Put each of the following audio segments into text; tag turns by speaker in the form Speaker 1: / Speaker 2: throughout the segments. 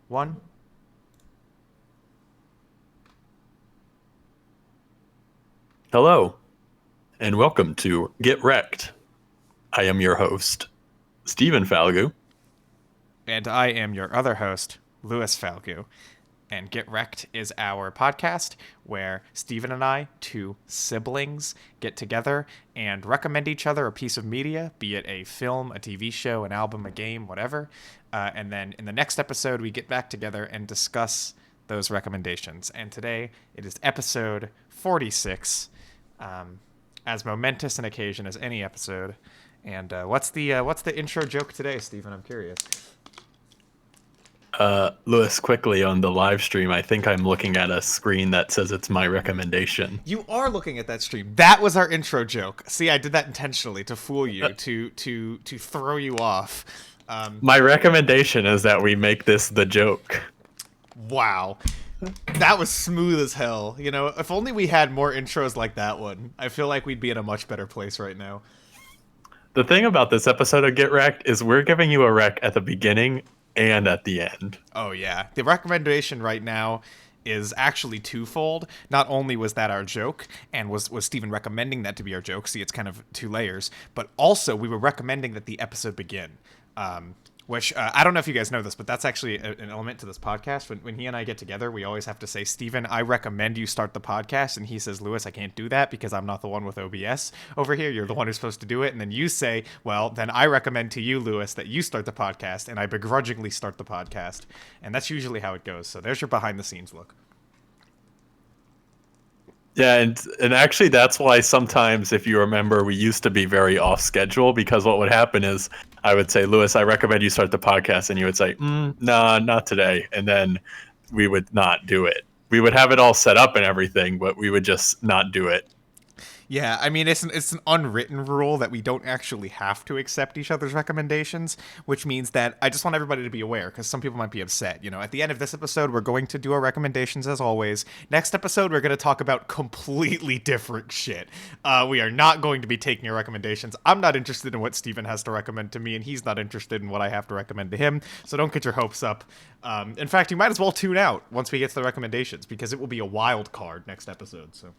Speaker 1: one.
Speaker 2: Hello, and welcome to Get Recc'd. I am your host, Stephen Falgout.
Speaker 1: And I am your other host, Louis Falgu. And Get Recc'd is our podcast where Stephen and I, two siblings, get together and recommend each other a piece of media, be it a film, a TV show, an album, a game, whatever. And then in the next episode, we get back together and discuss those recommendations. And today it is episode 46, as momentous an occasion as any episode. And what's the intro joke today, Stephen? I'm curious.
Speaker 2: Louis, quickly on the live stream, I think I'm looking at a screen that says it's my recommendation.
Speaker 1: You are looking at that stream. That was our intro joke. See, I did that intentionally to fool you, to throw you off.
Speaker 2: My recommendation is that we make this the joke.
Speaker 1: Wow. That was smooth as hell. You know, if only we had more intros like that one, I feel like we'd be in a much better place right now.
Speaker 2: The thing about this episode of Get Recc'd is we're giving you a rec at the beginning and at the end.
Speaker 1: Oh, yeah. The recommendation right now is actually twofold. Not only was that our joke, and was Steven recommending that to be our joke, see, it's kind of two layers, but also we were recommending that the episode begin. Which, I don't know if you guys know this, but that's actually an element to this podcast. When he and I get together, we always have to say, Steven, I recommend you start the podcast. And he says, Louis, I can't do that because I'm not the one with OBS over here. You're the one who's supposed to do it. And then you say, well, then I recommend to you, Louis, that you start the podcast. And I begrudgingly start the podcast. And that's usually how it goes. So there's your behind the scenes look.
Speaker 2: Yeah, and actually that's why sometimes, if you remember, we used to be very off schedule, because what would happen is I would say, Louis, I recommend you start the podcast, and you would say, nah, not today. And then we would not do it. We would have it all set up and everything, but we would just not do it.
Speaker 1: Yeah, I mean, it's an unwritten rule that we don't actually have to accept each other's recommendations, which means that I just want everybody to be aware, because some people might be upset. You know, at the end of this episode, we're going to do our recommendations as always. Next episode, we're going to talk about completely different shit. We are not going to be taking our recommendations. I'm not interested in what Steven has to recommend to me, and he's not interested in what I have to recommend to him, so don't get your hopes up. In fact, you might as well tune out once we get to the recommendations, because it will be a wild card next episode, so...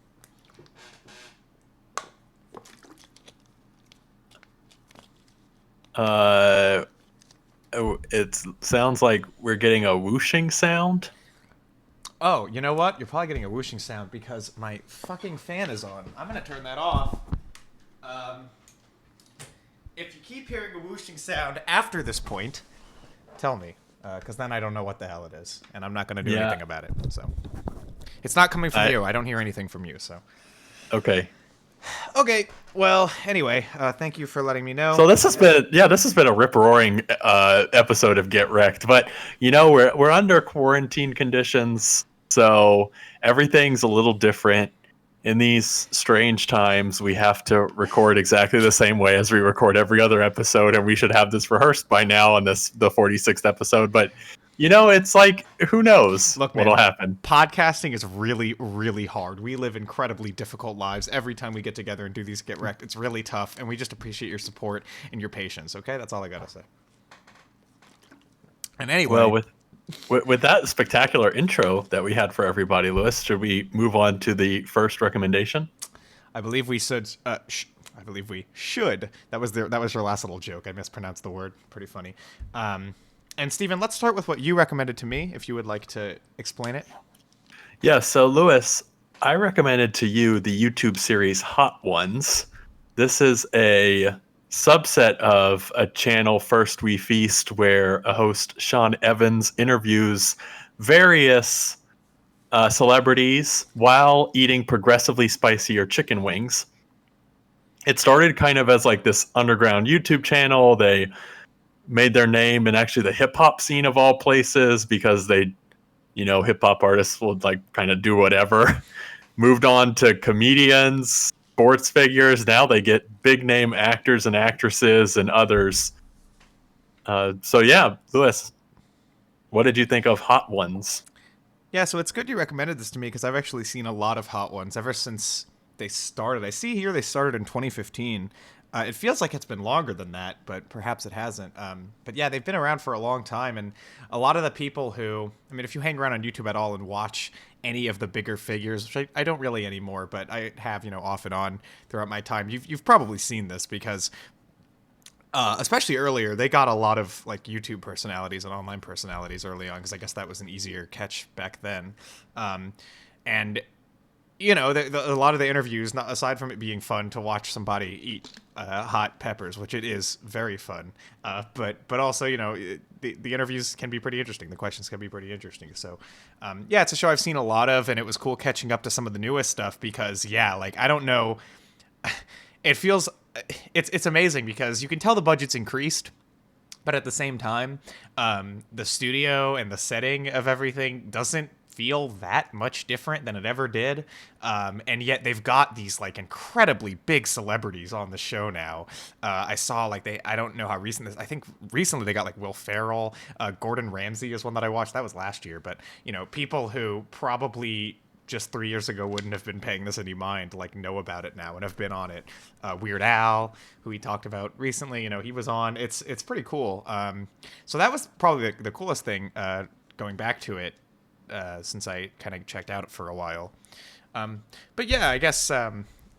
Speaker 2: It sounds like we're getting a whooshing sound.
Speaker 1: Oh, you know what? You're probably getting a whooshing sound because my fucking fan is on. I'm gonna turn that off. If you keep hearing a whooshing sound after this point, tell me, because then I don't know what the hell it is, and I'm not gonna do anything about it. So, it's not coming from you. I don't hear anything from you. So,
Speaker 2: Okay.
Speaker 1: okay. Well, anyway, thank you for letting me know.
Speaker 2: So this has been a rip-roaring episode of Get Recc'd, but you know we're under quarantine conditions, so everything's a little different. In these strange times, we have to record exactly the same way as we record every other episode, and we should have this rehearsed by now on the 46th episode. But you know, it's like, who knows what'll happen.
Speaker 1: Podcasting is really, really hard. We live incredibly difficult lives every time we get together and do these Get Recc'd. It's really tough, and we just appreciate your support and your patience, okay? That's all I gotta say. And anyway...
Speaker 2: Well, with that spectacular intro that we had for everybody, Louis, should we move on to the first recommendation?
Speaker 1: I believe we should... I believe we should. That was your last little joke. I mispronounced the word. Pretty funny. And Steven, let's start with what you recommended to me, if you would like to explain it.
Speaker 2: Yeah, so Louis, I recommended to you the YouTube series Hot Ones. This is a subset of a channel, First We Feast, where a host, Sean Evans, interviews various celebrities while eating progressively spicier chicken wings. It started kind of as like this underground YouTube channel. They made their name in actually the hip hop scene of all places, because they, you know, hip hop artists would like kind of do whatever. Moved on to comedians, sports figures. Now they get big name actors and actresses and others. So yeah, Louis, what did you think of Hot Ones?
Speaker 1: Yeah, so it's good you recommended this to me, because I've actually seen a lot of Hot Ones ever since they started. I see here they started in 2015. It feels like it's been longer than that, but perhaps it hasn't. But yeah, they've been around for a long time, and a lot of the people who, I mean, if you hang around on YouTube at all and watch any of the bigger figures, which I don't really anymore, but I have, off and on throughout my time, you've probably seen this because especially earlier, they got a lot of like YouTube personalities and online personalities early on because I guess that was an easier catch back then. And a lot of the interviews, not aside from it being fun to watch somebody eat hot peppers, which it is very fun, but also the interviews can be pretty interesting. The questions can be pretty interesting. So yeah, it's a show I've seen a lot of, and it was cool catching up to some of the newest stuff because yeah, like I don't know, it feels it's amazing because you can tell the budget's increased, but at the same time, the studio and the setting of everything doesn't feel that much different than it ever did. And yet they've got these like incredibly big celebrities on the show now. I saw like I don't know how recent this, I think recently they got like Will Ferrell, Gordon Ramsay is one that I watched. That was last year, but people who probably just 3 years ago wouldn't have been paying this any mind, like know about it now and have been on it. Weird Al, who we talked about recently, he was on. It's pretty cool. So that was probably the coolest thing going back to it since I kind of checked out for a while. But yeah, I guess I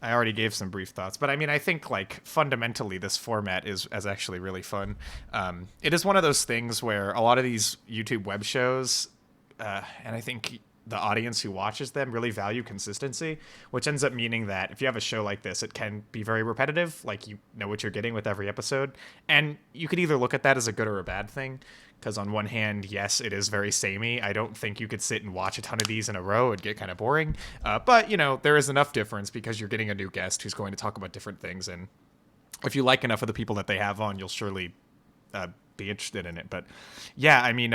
Speaker 1: already gave some brief thoughts. But I mean, I think like fundamentally this format is actually really fun. It is one of those things where a lot of these YouTube web shows, and I think the audience who watches them really value consistency, which ends up meaning that if you have a show like this, it can be very repetitive. Like you know what you're getting with every episode. And you could either look at that as a good or a bad thing. Because on one hand, yes, it is very samey. I don't think you could sit and watch a ton of these in a row. It'd get kind of boring. But, there is enough difference because you're getting a new guest who's going to talk about different things. And if you like enough of the people that they have on, you'll surely be interested in it. But yeah, I mean,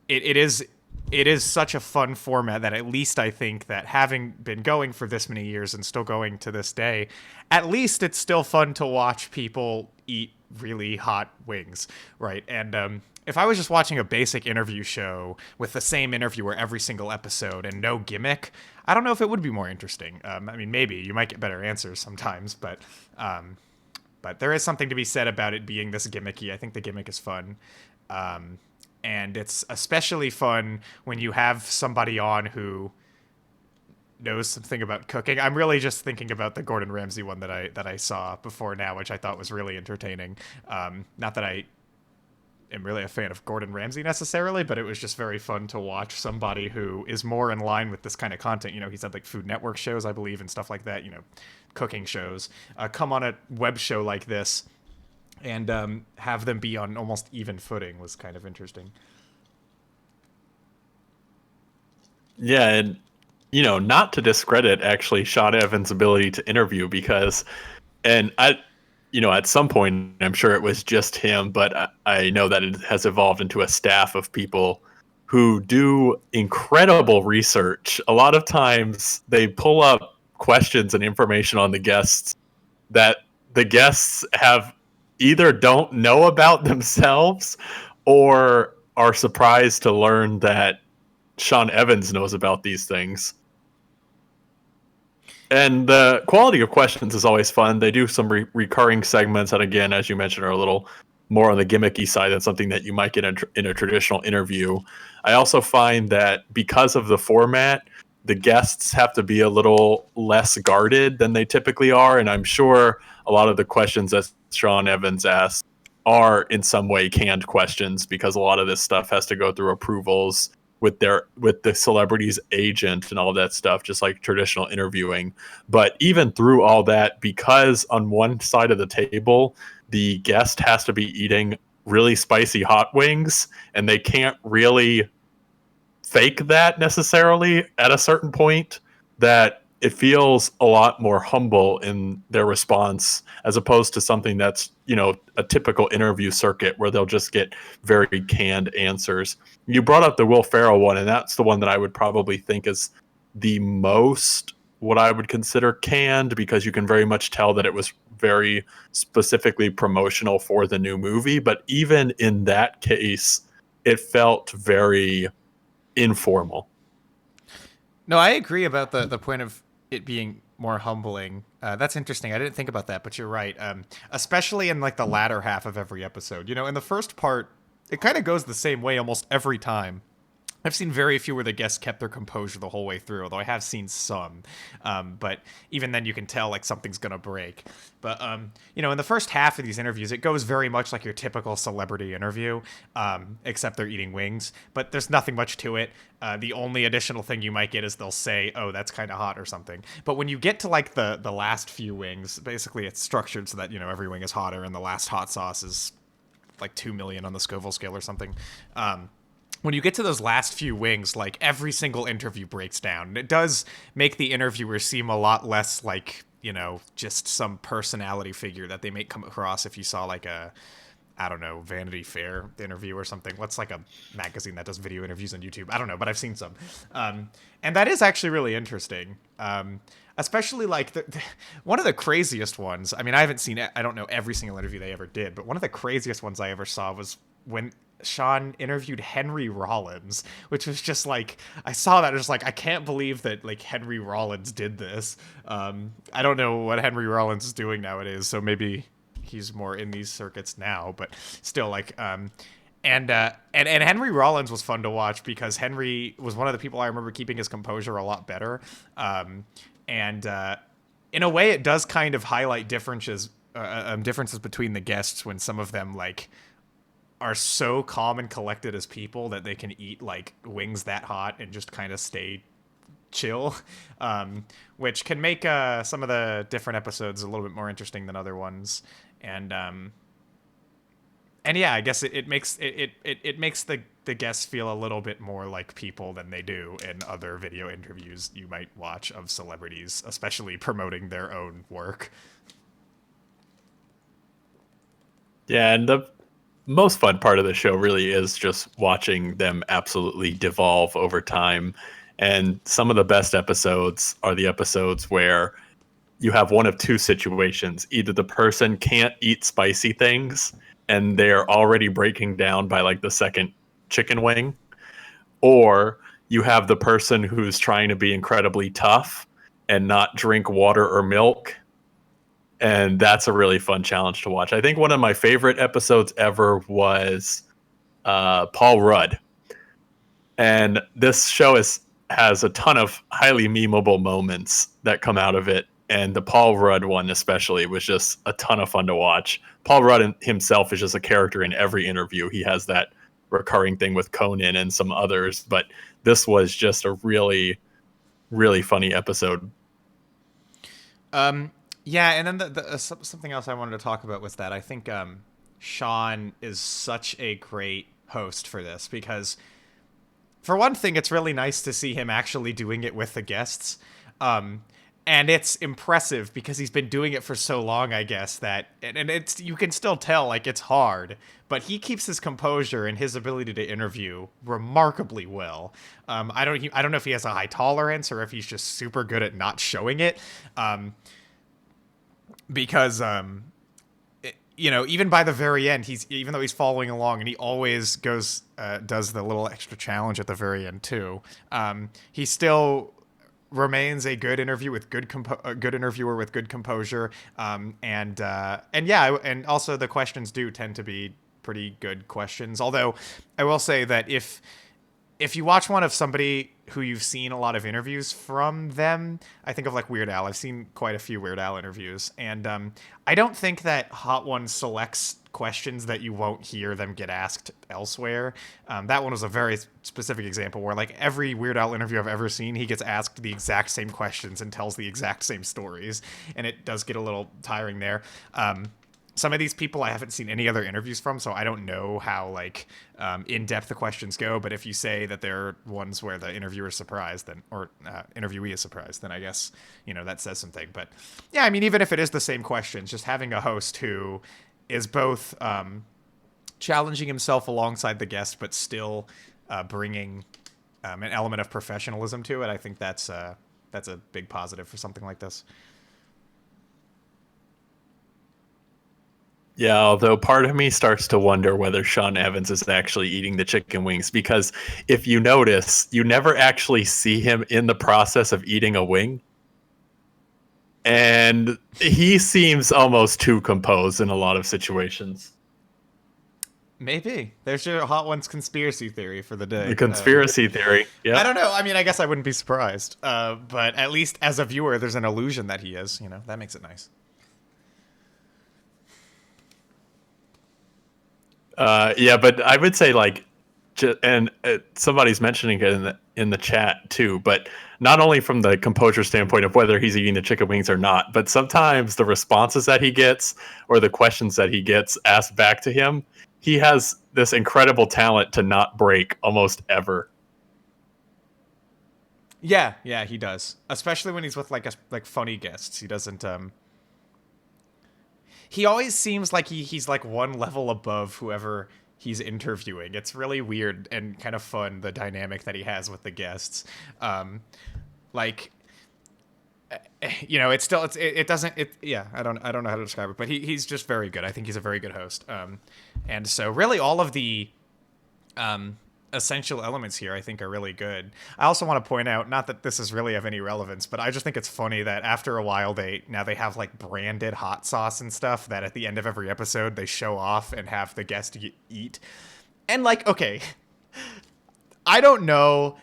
Speaker 1: it is such a fun format that at least I think that having been going for this many years and still going to this day, at least it's still fun to watch people eat really hot wings, right? And if I was just watching a basic interview show with the same interviewer every single episode and no gimmick, I don't know if it would be more interesting. I mean, maybe you might get better answers sometimes, but there is something to be said about it being this gimmicky. I think the gimmick is fun. And it's especially fun when you have somebody on who knows something about cooking. I'm really just thinking about the Gordon Ramsay one that I saw before now, which I thought was really entertaining. Not that I am really a fan of Gordon Ramsay necessarily, but it was just very fun to watch somebody who is more in line with this kind of content. He's had like Food Network shows, I believe, and stuff like that, cooking shows, come on a web show like this and have them be on almost even footing was kind of interesting.
Speaker 2: Yeah, and not to discredit actually Sean Evans' ability to interview because, and at some point I'm sure it was just him, but I know that it has evolved into a staff of people who do incredible research. A lot of times they pull up questions and information on the guests that the guests have either don't know about themselves or are surprised to learn that Sean Evans knows about these things. And the quality of questions is always fun. They do some recurring segments that, again, as you mentioned, are a little more on the gimmicky side than something that you might get in a traditional interview. I also find that because of the format, the guests have to be a little less guarded than they typically are. And I'm sure a lot of the questions that Sean Evans asks are in some way canned questions because a lot of this stuff has to go through approvals with the celebrity's agent and all that stuff, just like traditional interviewing. But even through all that, because on one side of the table, the guest has to be eating really spicy hot wings and they can't really fake that necessarily at a certain point, that it feels a lot more humble in their response as opposed to something that's, a typical interview circuit where they'll just get very canned answers. You brought up the Will Ferrell one, and that's the one that I would probably think is the most what I would consider canned, because you can very much tell that it was very specifically promotional for the new movie. But even in that case, it felt very informal.
Speaker 1: No, I agree about the point of it being more humbling. That's interesting. I didn't think about that, but you're right. Especially in like the latter half of every episode. You know, in the first part, it kind of goes the same way almost every time. I've seen very few where the guests kept their composure the whole way through, although I have seen some. But even then, you can tell like something's gonna break. But you know, in the first half of these interviews, it goes very much like your typical celebrity interview, except they're eating wings. But there's nothing much to it. The only additional thing you might get is they'll say, "Oh, that's kind of hot" or something. But when you get to like the last few wings, basically it's structured so that, you know, every wing is hotter, and the last hot sauce is like 2 million on the Scoville scale or something. When you get to those last few wings, like every single interview breaks down. And it does make the interviewer seem a lot less like, you know, just some personality figure that they may come across if you saw like a, I don't know, Vanity Fair interview or something. What's like a magazine that does video interviews on YouTube? I don't know, but I've seen some. And that is actually really interesting. Especially like one of the craziest ones. I mean, I haven't seen it. I don't know every single interview they ever did, but one of the craziest ones I ever saw was when Sean interviewed Henry Rollins, which was just like, I saw that, I was just like, I can't believe that like Henry Rollins did this. I don't know what Henry Rollins is doing nowadays, so maybe he's more in these circuits now, but still like, and Henry Rollins was fun to watch because Henry was one of the people I remember keeping his composure a lot better. And in a way, it does kind of highlight differences between the guests when some of them like are so calm and collected as people that they can eat like wings that hot and just kind of stay chill, which can make some of the different episodes a little bit more interesting than other ones. And yeah, I guess it makes the guests feel a little bit more like people than they do in other video interviews you might watch of celebrities, especially promoting their own work.
Speaker 2: Yeah, and the most fun part of the show really is just watching them absolutely devolve over time. And some of the best episodes are the episodes where you have one of two situations. Either the person can't eat spicy things and they're already breaking down by like the second chicken wing, or you have the person who's trying to be incredibly tough and not drink water or milk. And that's a really fun challenge to watch. I think one of my favorite episodes ever was Paul Rudd. And this show has a ton of highly memeable moments that come out of it. And the Paul Rudd one especially was just a ton of fun to watch. Paul Rudd himself is just a character in every interview. He has that recurring thing with Conan and some others. But this was just a really, really funny episode.
Speaker 1: Yeah, and then something else I wanted to talk about was that I think Sean is such a great host for this because, for one thing, it's really nice to see him actually doing it with the guests. And it's impressive because he's been doing it for so long, I guess, that and it's, you can still tell like it's hard, but he keeps his composure and his ability to interview remarkably well. I don't know if he has a high tolerance or if he's just super good at not showing it. Because you know, even by the very end, even though he's following along, and he always does the little extra challenge at the very end too. He still remains a good interviewer with good composure. And yeah, and also the questions do tend to be pretty good questions. Although I will say that if you watch one of somebody who you've seen a lot of interviews from them, I think of like Weird Al. I've seen quite a few Weird Al interviews, and I don't think that Hot One selects questions that you won't hear them get asked elsewhere. That one was a very specific example where like every Weird Al interview I've ever seen, he gets asked the exact same questions and tells the exact same stories, and it does get a little tiring there. Some of these people I haven't seen any other interviews from, so I don't know how like in-depth the questions go. But if you say that there are ones where the interviewer is surprised, then or interviewee is surprised, then I guess, you know, that says something. But yeah, I mean, even if it is the same questions, just having a host who is both challenging himself alongside the guest, but still bringing an element of professionalism to it, I think that's a big positive for something like this.
Speaker 2: Yeah, although part of me starts to wonder whether Sean Evans is actually eating the chicken wings, because if you notice, you never actually see him in the process of eating a wing. And he seems almost too composed in a lot of situations.
Speaker 1: Maybe there's your Hot Ones conspiracy theory for the
Speaker 2: The
Speaker 1: day.
Speaker 2: conspiracy theory.
Speaker 1: I
Speaker 2: Yep.
Speaker 1: don't know. I mean, I guess I wouldn't be surprised. But at least as a viewer, there's an illusion that he is. You know, that makes it nice.
Speaker 2: Yeah, but I would say like, and somebody's mentioning it in the chat too. But not only from the composure standpoint of whether he's eating the chicken wings or not, but sometimes the responses that he gets or the questions that he gets asked back to him, he has this incredible talent to not break almost ever.
Speaker 1: Yeah, yeah, he does. Especially when he's with like funny guests. He doesn't. He always seems like he's like one level above whoever he's interviewing. It's really weird and kind of fun the dynamic that he has with the guests. Like it's still it doesn't it yeah I don't know how to describe it, but he's just very good. I think he's a very good host. And so really all of the um essential elements here I think are really good. I also want to point out, not that this is really of any relevance, but I just think it's funny that after a while they have like branded hot sauce and stuff that at the end of every episode they show off and have the guest eat. And like, okay, I don't know.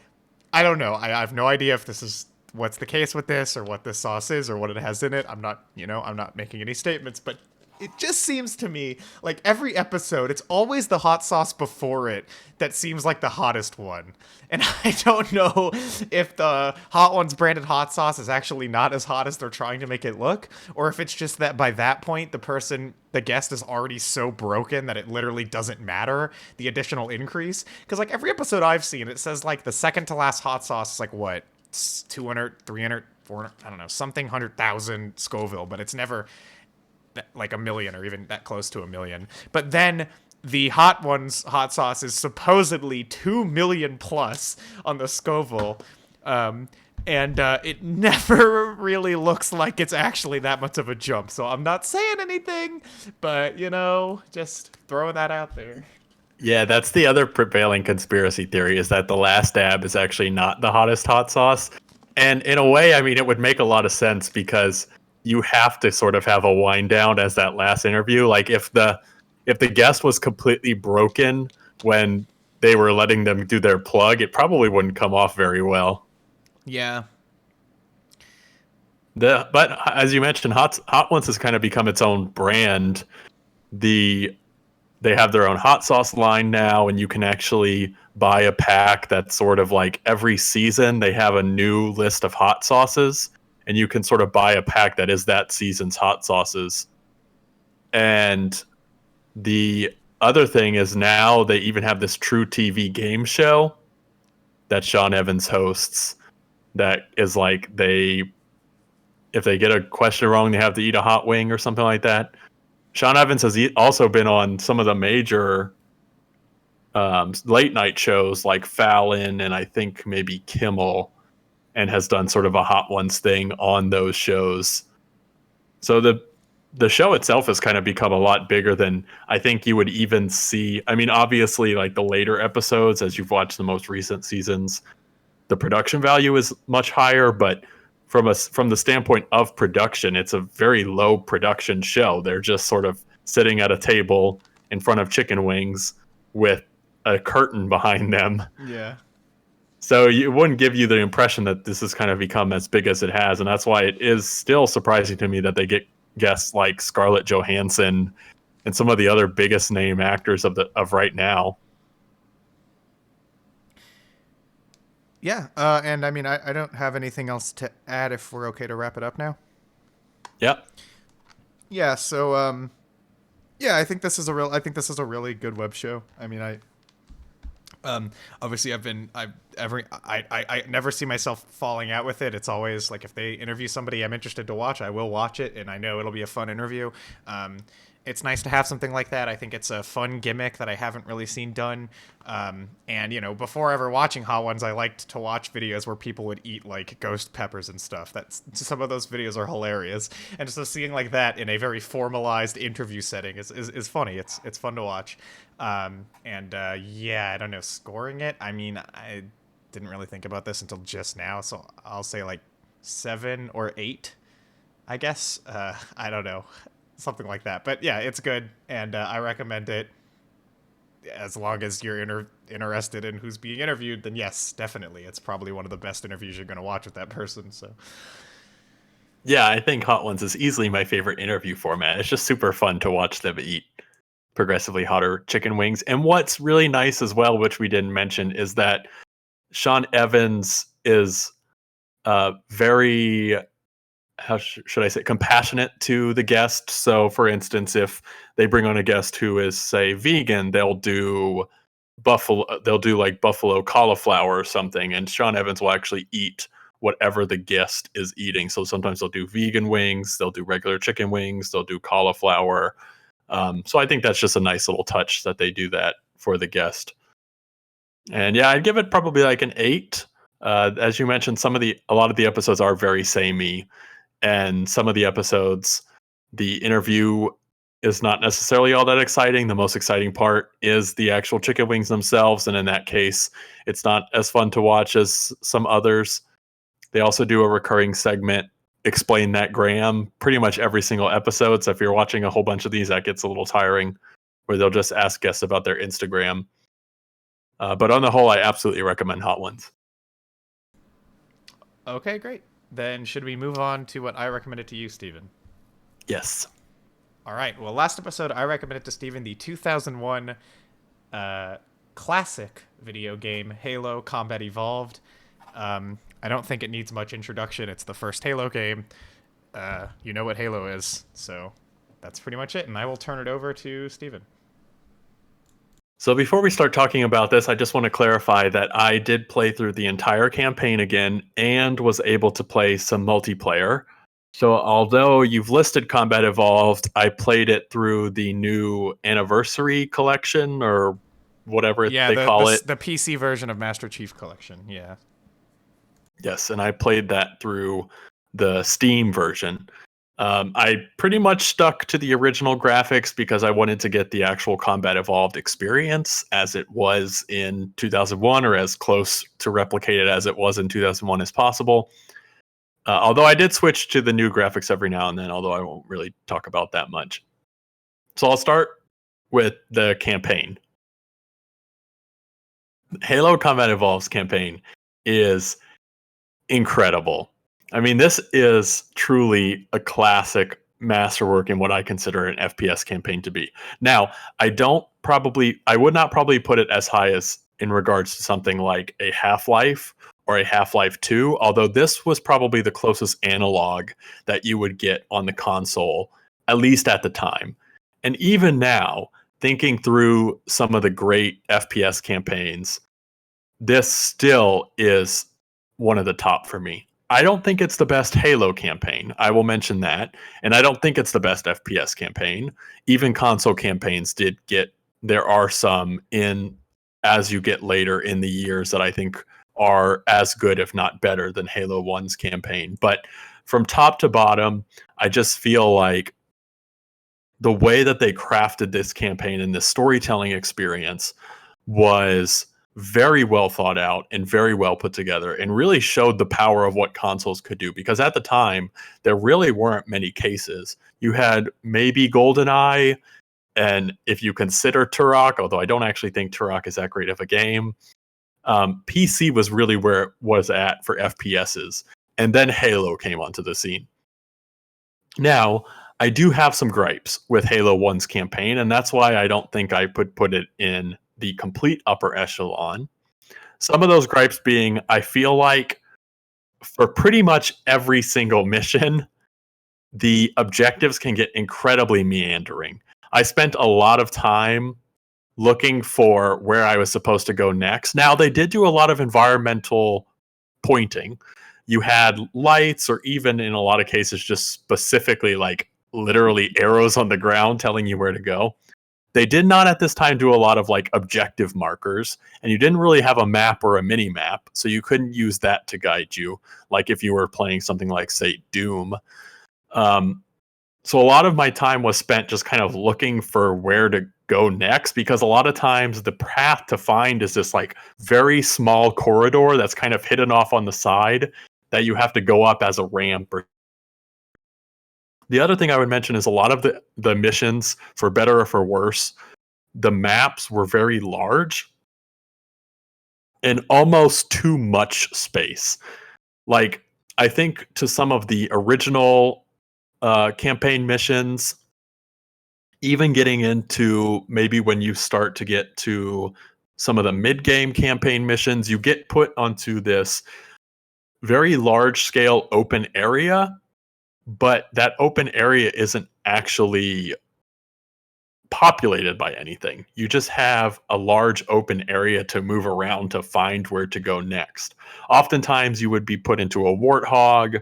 Speaker 1: I have no idea if this is what's the case with this or what this sauce is or what it has in it. I'm not making any statements, but it just seems to me like every episode, it's always the hot sauce before it that seems like the hottest one. And I don't know if the Hot Ones branded hot sauce is actually not as hot as they're trying to make it look, or if it's just that by that point, the guest is already so broken that it literally doesn't matter, the additional increase. Because like every episode I've seen, it says like the second to last hot sauce is like what? 200, 300, 400, I don't know, something 100,000 Scoville, but it's never like a million or even that close to a million. But then the Hot Ones hot sauce is supposedly 2 million plus on the Scoville. And it never really looks like it's actually that much of a jump. So I'm not saying anything, but, just throwing that out there.
Speaker 2: Yeah, that's the other prevailing conspiracy theory is that the last dab is actually not the hottest hot sauce. And in a way, I mean, it would make a lot of sense because you have to sort of have a wind down as that last interview. Like if the guest was completely broken when they were letting them do their plug, it probably wouldn't come off very well.
Speaker 1: Yeah.
Speaker 2: But as you mentioned, Hot Ones has kind of become its own brand. They have their own hot sauce line now, and you can actually buy a pack that's sort of like every season they have a new list of hot sauces, and you can sort of buy a pack that is that season's hot sauces. And the other thing is now they even have this True TV game show that Sean Evans hosts that is like if they get a question wrong, they have to eat a hot wing or something like that. Sean Evans has also been on some of the major late night shows like Fallon and I think maybe Kimmel, and has done sort of a Hot Ones thing on those shows. So the show itself has kind of become a lot bigger than I think you would even see. I mean, obviously, like the later episodes, as you've watched the most recent seasons, the production value is much higher, but from the standpoint of production, it's a very low production show. They're just sort of sitting at a table in front of chicken wings with a curtain behind them.
Speaker 1: Yeah.
Speaker 2: So it wouldn't give you the impression that this has kind of become as big as it has, and that's why it is still surprising to me that they get guests like Scarlett Johansson and some of the other biggest name actors of right now.
Speaker 1: Yeah. And I mean, I don't have anything else to add if we're okay to wrap it up now.
Speaker 2: Yep.
Speaker 1: Yeah. So, yeah, I think this is a really good web show. I mean, obviously I never see myself falling out with it. It's always like if they interview somebody I'm interested to watch, I will watch it, and I know it'll be a fun interview. It's nice to have something like that. I think it's a fun gimmick that I haven't really seen done. And before ever watching Hot Ones, I liked to watch videos where people would eat like ghost peppers and stuff. Some of those videos are hilarious, and so seeing like that in a very formalized interview setting is funny. It's fun to watch. Yeah, I don't know, scoring it. I mean, I didn't really think about this until just now, so I'll say like 7 or 8. I guess I don't know, something like that. But yeah, it's good, and I recommend it. As long as you're interested in who's being interviewed, then yes, definitely, it's probably one of the best interviews you're going to watch with that person. So
Speaker 2: Yeah, I think Hot Ones is easily my favorite interview format. It's just super fun to watch them eat progressively hotter chicken wings. And what's really nice as well, which we didn't mention, is that Sean Evans is very, should I say, compassionate to the guest. So, for instance, if they bring on a guest who is, say, vegan, they'll do like buffalo cauliflower or something, and Sean Evans will actually eat whatever the guest is eating. So sometimes they'll do vegan wings, they'll do regular chicken wings, they'll do cauliflower. So I think that's just a nice little touch that they do that for the guest. And yeah, I'd give it probably like an 8. As you mentioned, a lot of the episodes are very samey, and some of the episodes, the interview is not necessarily all that exciting. The most exciting part is the actual chicken wings themselves, and in that case, it's not as fun to watch as some others. They also do a recurring segment, Explain That Graham, pretty much every single episode. So if you're watching a whole bunch of these, that gets a little tiring, where they'll just ask guests about their Instagram. But on the whole, I absolutely recommend Hot Ones.
Speaker 1: okay, great. Then should we move on to what I recommended to you, Steven?
Speaker 2: Yes.
Speaker 1: All right. Well, last episode I recommended to Steven the 2001 classic video game Halo Combat Evolved. I don't think it needs much introduction. It's the first Halo game. You know what Halo is, so that's pretty much it. And I will turn it over to Steven.
Speaker 2: So before we start talking about this, I just want to clarify that I did play through the entire campaign again and was able to play some multiplayer. So although you've listed Combat Evolved, I played it through the new Anniversary Collection or whatever
Speaker 1: Yeah,
Speaker 2: they call it.
Speaker 1: the PC version of Master Chief Collection. Yeah.
Speaker 2: Yes, and I played that through the Steam version. I pretty much stuck to the original graphics because I wanted to get the actual Combat Evolved experience as it was in 2001, or as close to replicate it as it was in 2001 as possible. Although I did switch to the new graphics every now and then, although I won't really talk about that much. So I'll start with the campaign. Halo Combat Evolved's campaign is incredible. I mean, this is truly a classic masterwork in what I consider an FPS campaign to be. Now, I would not probably put it as high as in regards to something like a Half-Life or a Half-Life 2, although this was probably the closest analog that you would get on the console, at least at the time. And even now, thinking through some of the great FPS campaigns, this still is one of the top for me. I don't think it's the best Halo campaign. I will mention that. And I don't think it's the best FPS campaign. Even console campaigns there are some as you get later in the years that I think are as good, if not better, than Halo 1's campaign. But from top to bottom, I just feel like the way that they crafted this campaign and this storytelling experience was very well thought out and very well put together, and really showed the power of what consoles could do. Because at the time, there really weren't many cases. You had maybe GoldenEye, and if you consider Turok, although I don't actually think Turok is that great of a game, PC was really where it was at for FPSs. And then Halo came onto the scene. Now, I do have some gripes with Halo 1's campaign, and that's why I don't think I would put it in the complete upper echelon. Some of those gripes being, I feel like for pretty much every single mission, the objectives can get incredibly meandering. I spent a lot of time looking for where I was supposed to go next. Now, they did do a lot of environmental pointing. You had lights, or even in a lot of cases, just specifically like literally arrows on the ground telling you where to go. They did not at this time do a lot of like objective markers, and you didn't really have a map or a mini map, so you couldn't use that to guide you, like if you were playing something like, say, Doom. So a lot of my time was spent just kind of looking for where to go next, because a lot of times the path to find is this like very small corridor that's kind of hidden off on the side that you have to go up as a ramp or The other thing I would mention is a lot of the missions, for better or for worse, the maps were very large and almost too much space. Like, I think to some of the original campaign missions, even getting into maybe when you start to get to some of the mid-game campaign missions, you get put onto this very large scale open area, but that open area isn't actually populated by anything. You just have a large open area to move around to find where to go next. Oftentimes, you would be put into a warthog,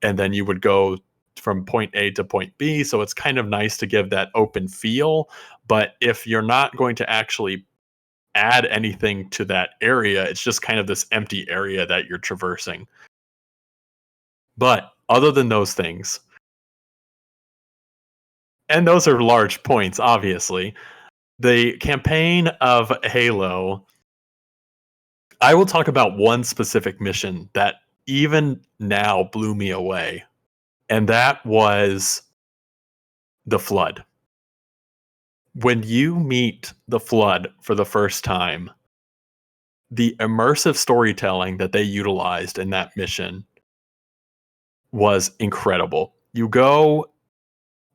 Speaker 2: and then you would go from point A to point B. So it's kind of nice to give that open feel. But if you're not going to actually add anything to that area, it's just kind of this empty area that you're traversing. But other than those things, and those are large points, obviously, the campaign of Halo, I will talk about one specific mission that even now blew me away, and that was the Flood. When you meet the Flood for the first time, the immersive storytelling that they utilized in that mission was incredible. You go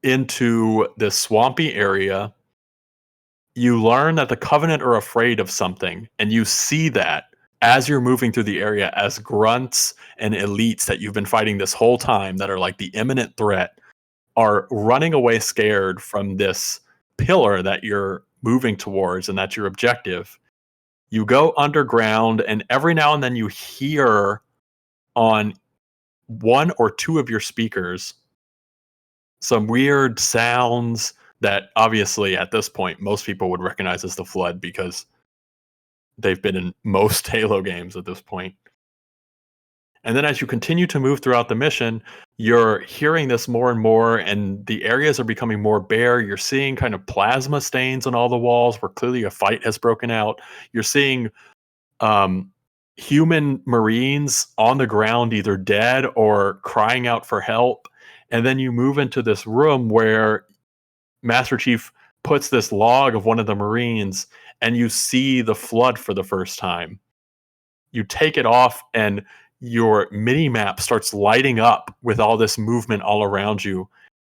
Speaker 2: into this swampy area, you learn that the Covenant are afraid of something, and you see that as you're moving through the area as grunts and elites that you've been fighting this whole time that are like the imminent threat are running away scared from this pillar that you're moving towards and that's your objective. You go underground, and every now and then you hear on one or two of your speakers some weird sounds that obviously at this point most people would recognize as the Flood because they've been in most Halo games at this point. And then as you continue to move throughout the mission, you're hearing this more and more, and the areas are becoming more bare. You're seeing kind of plasma stains on all the walls where clearly a fight has broken out. You're seeing human Marines on the ground, either dead or crying out for help. And then you move into this room where Master Chief puts this log of one of the Marines, and you see the Flood for the first time. You take it off, and your mini map starts lighting up with all this movement all around you.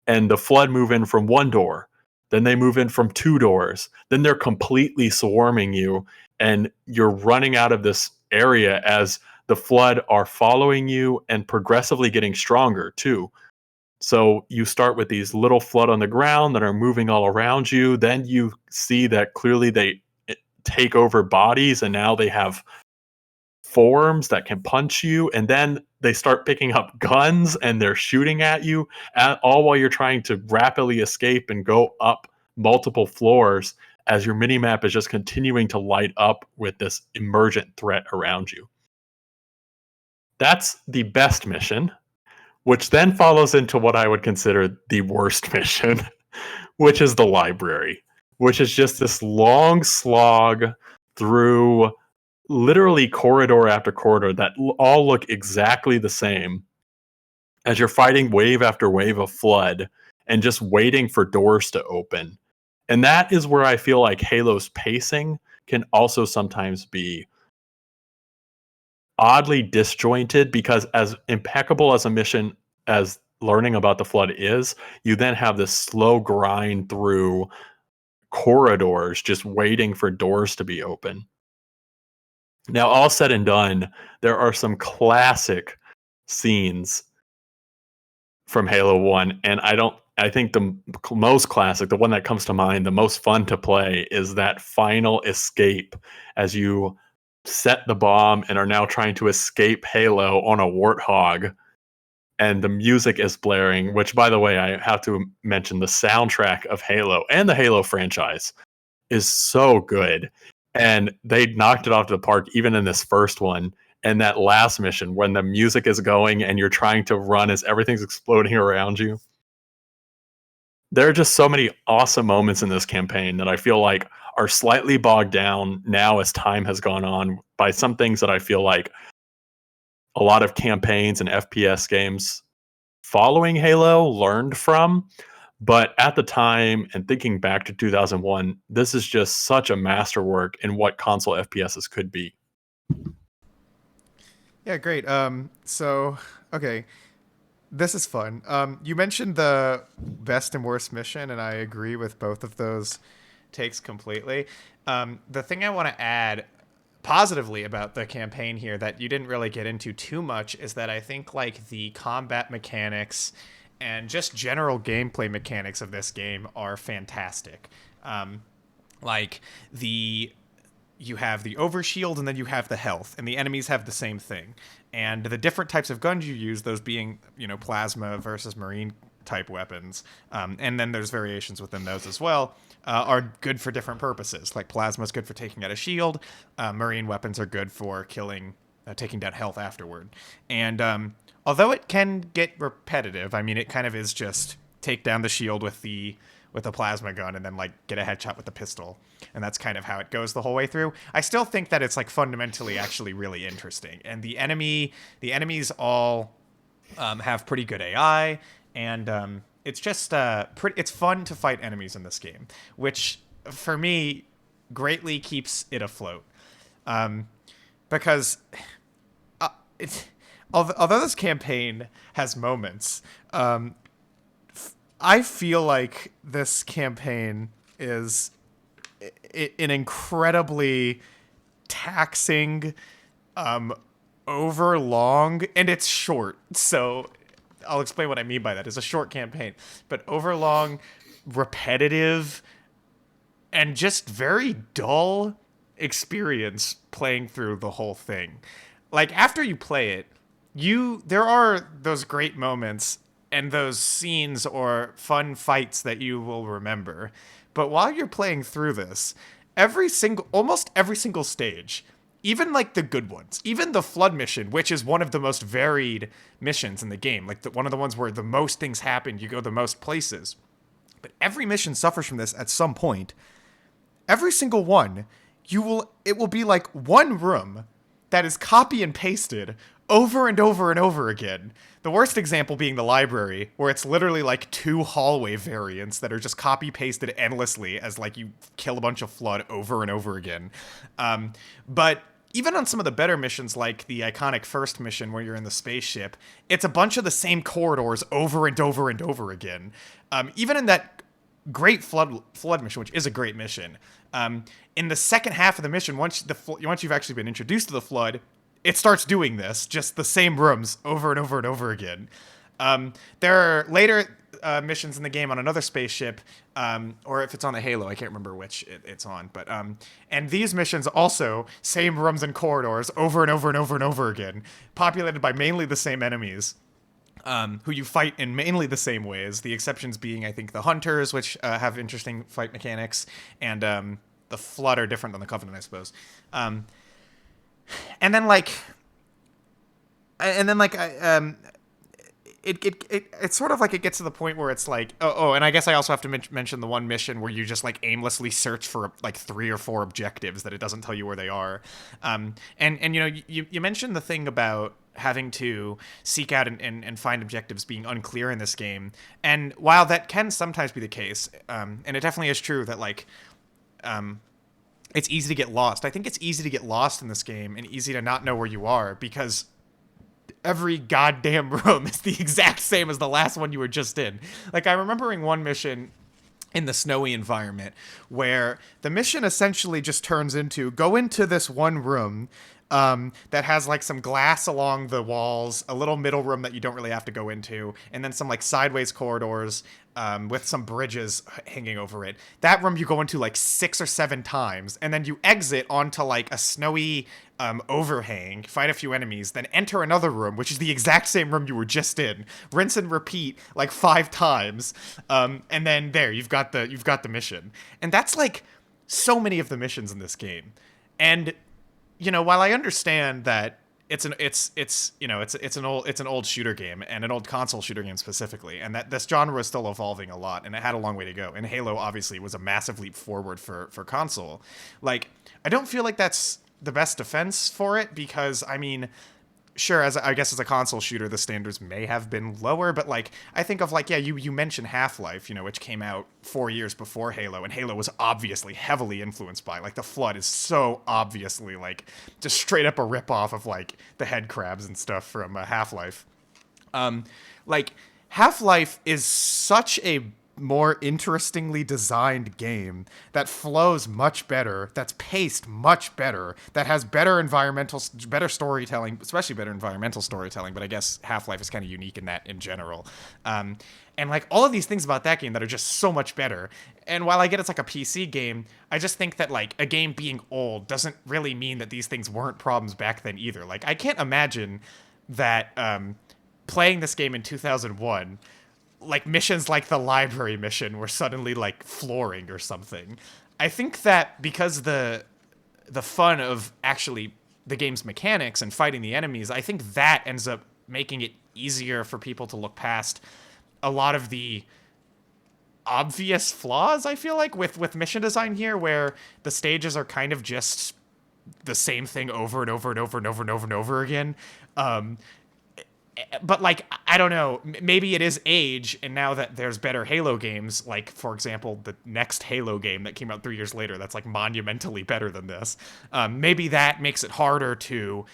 Speaker 2: And the Flood move in from one door, then they move in from two doors, then they're completely swarming you, and you're running out of this area as the Flood are following you and progressively getting stronger too. So you start with these little Flood on the ground that are moving all around you. Then you see that clearly they take over bodies, and now they have forms that can punch you. And then they start picking up guns and they're shooting at you, all while you're trying to rapidly escape and go up multiple floors as your minimap is just continuing to light up with this emergent threat around you. That's the best mission, which then follows into what I would consider the worst mission, which is the library, which is just this long slog through literally corridor after corridor that all look exactly the same as you're fighting wave after wave of Flood and just waiting for doors to open. And that is where I feel like Halo's pacing can also sometimes be oddly disjointed, because as impeccable as a mission as learning about the Flood is, you then have this slow grind through corridors just waiting for doors to be open. Now, all said and done, there are some classic scenes from Halo 1, and I think the most classic, the one that comes to mind, the most fun to play, is that final escape as you set the bomb and are now trying to escape Halo on a warthog, and the music is blaring, which, by the way, I have to mention, the soundtrack of Halo and the Halo franchise is so good. And they knocked it off to the park even in this first one. And that last mission, when the music is going and you're trying to run as everything's exploding around you. There are just so many awesome moments in this campaign that I feel like are slightly bogged down now as time has gone on by some things that I feel like a lot of campaigns and FPS games following Halo learned from. But at the time, and thinking back to 2001, this is just such a masterwork in what console FPSs could be.
Speaker 1: Yeah, great. So okay, this is fun. You mentioned the best and worst mission, and I agree with both of those takes completely. The thing I want to add positively about the campaign here that you didn't really get into too much is that I think like the combat mechanics and just general gameplay mechanics of this game are fantastic. Like the you have the overshield and then you have the health, and the enemies have the same thing. And the different types of guns you use, those being, plasma versus marine type weapons, and then there's variations within those as well, are good for different purposes. Like plasma is good for taking out a shield, marine weapons are good for taking down health afterward. And although it can get repetitive, I mean, it kind of is just take down the shield with a plasma gun and then like get a headshot with the pistol, and that's kind of how it goes the whole way through. I still think that it's like fundamentally actually really interesting, and the enemies all have pretty good AI, and it's just it's fun to fight enemies in this game, which for me greatly keeps it afloat, because it's although this campaign has moments, I feel like this campaign is an incredibly taxing, overlong, and it's short. So I'll explain what I mean by that. It's a short campaign, but overlong, repetitive, and just very dull experience playing through the whole thing. Like after you play it, there are those great moments and those scenes or fun fights that you will remember. But while you're playing through this, almost every single stage, even like the good ones, even the flood mission, which is one of the most varied missions in the game, like one of the ones where the most things happen, you go the most places. But every mission suffers from this at some point. Every single one, it will be like one room that is copy and pasted over and over and over again. The worst example being the library, where it's literally like 2 hallway variants that are just copy pasted endlessly as like you kill a bunch of flood over and over again. But even on some of the better missions, like the iconic first mission where you're in the spaceship, it's a bunch of the same corridors over and over and over again. Even in that great flood mission, which is a great mission, in the second half of the mission, once you've actually been introduced to the flood, it starts doing this, just the same rooms over and over and over again. There are later missions in the game on another spaceship, or if it's on the Halo, I can't remember which it's on. But and these missions also same rooms and corridors over and over and over and over again, populated by mainly the same enemies, who you fight in mainly the same ways. The exceptions being, I think, the Hunters, which have interesting fight mechanics, and the Flood are different than the Covenant, I suppose. And then it's sort of like it gets to the point where it's like, and I guess I also have to mention the one mission where you just like aimlessly search for like 3 or 4 objectives that it doesn't tell you where they are. And you mentioned the thing about having to seek out and find objectives being unclear in this game. And while that can sometimes be the case, and it definitely is true that like, it's easy to get lost. I think it's easy to get lost in this game and easy to not know where you are because every goddamn room is the exact same as the last one you were just in. Like, I'm remembering one mission in the snowy environment where the mission essentially just turns into go into this one room that has like some glass along the walls, a little middle room that you don't really have to go into, and then some like sideways corridors with some bridges hanging over it. That room you go into like 6 or 7 times, and then you exit onto like a snowy overhang, fight a few enemies, then enter another room, which is the exact same room you were just in. Rinse and repeat like 5 times, and then there you've got the mission. And that's like so many of the missions in this game. And while I understand that it's an old shooter game, and an old console shooter game specifically, and that this genre is still evolving a lot, and it had a long way to go. And Halo obviously was a massive leap forward for console. Like, I don't feel like that's the best defense for it, because I mean, sure, as I guess as a console shooter, the standards may have been lower, but like I think of like, yeah, you mentioned Half-Life, you know, which came out 4 years before Halo, and Halo was obviously heavily influenced by, like, the Flood is so obviously like just straight up a ripoff of like the head crabs and stuff from Half-Life. Like Half-Life is such a more interestingly designed game that flows much better, that's paced much better, that has better storytelling, especially better environmental storytelling, but I guess Half-Life is kind of unique in that in general. And like all of these things about that game that are just so much better. And while I get it's like a PC game, I just think that like a game being old doesn't really mean that these things weren't problems back then either. Like I can't imagine that playing this game in 2001, like missions like the library mission were suddenly like flooring or something. I think that because the fun of actually the game's mechanics and fighting the enemies, I think that ends up making it easier for people to look past a lot of the obvious flaws, I feel like, with mission design here, where the stages are kind of just the same thing over and over and over and over and over and over again. But like I don't know, maybe it is age, and now that there's better Halo games, like for example the next Halo game that came out 3 years later that's like monumentally better than this, maybe that makes it harder to